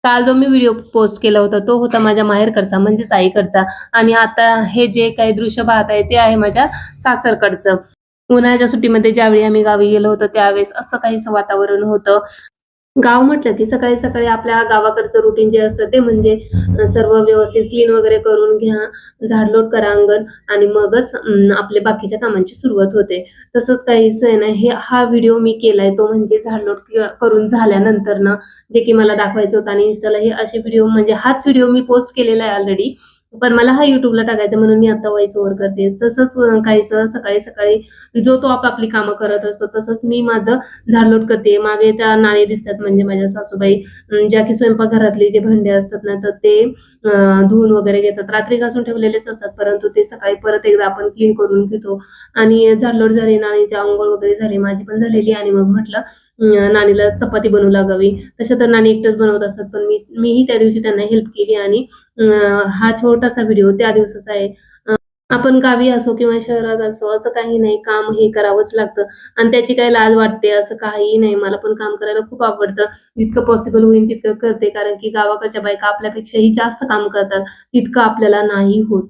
काल जो मी video post केला होता, तो होता माझ्या माहेरकडचा म्हणजेच आईकडचा आणि आता हे जे काही दृश्य पाहत आहे, ते आहे माझ्या सासरकडचं. उन्हाळ्याच्या सुट्टीमध्ये ज्यावेळी आम्ही गावी गेलो होतो, त्यावेळेस असं काहीसं वातावरण होतं. गाव म्हटलं की सकाळी-सकाळी आपल्या गावाकडचं रुटीन जे असतं ते म्हणजे सर्व व्यवस्थित क्लीन वगैरे करून घ्या, झाडलोट करा अंगण आणि मगच आपल्या बाकीच्या कामांची सुरुवात होते. तसंच काहीसं आहे ना, हा व्हिडिओ मी केलाय तो म्हणजे झाडलोट करून झाल्यानंतरनं जे की मला दाखवायचं होतं आणि Instaला हे असे व्हिडिओ म्हणजे हाच व्हिडिओ मी पोस्ट केलेला आहे ऑलरेडी. पण मला हा YouTubeला टाकायचा म्हणून मी आता व्हॉईस ओव्हर करते. तसंच काहीसं सकाळी-सकाळी जो तो आपापली कामं करत असतो, तसंच मी माझं झाडलोट करते. मागे त्या नाणी दिसतात म्हणजे माझ्या सासूबाई ज्या की स्वयंपाकघरातले जे भांडे असतात ना, तर ते धुवून वगैरे घेतात. रात्री घासून ठेवलेलेच असतात, परंतु ते सकाळी परत एकदा आपण क्लीन करून घेतो आणि झाडलोट झाली, नानीची अंघोळ वगैरे झाली, माझी पण झालेली आणि मग म्हटलं नानीला चपाती बनवू लागावी. तसं तर नानी एकटंच बनवत असतात, पण मीही त्या दिवशी त्यांना हेल्प केली आणि हा छोटासा व्हिडिओ त्या दिवसाचा आहे. आपण गावी असो किंवा शहरात असो असं काही नाही, काम हे करावंच लागतं आणि त्याची काही लाज वाटते असं काहीही नाही. मला पण काम करायला खूप आवडतं. जितकं पॉसिबल होईल तितकं करते कारण की गावाकडच्या बायका आपल्यापेक्षाही जास्त काम करतात. तितकं आपल्याला नाही होत.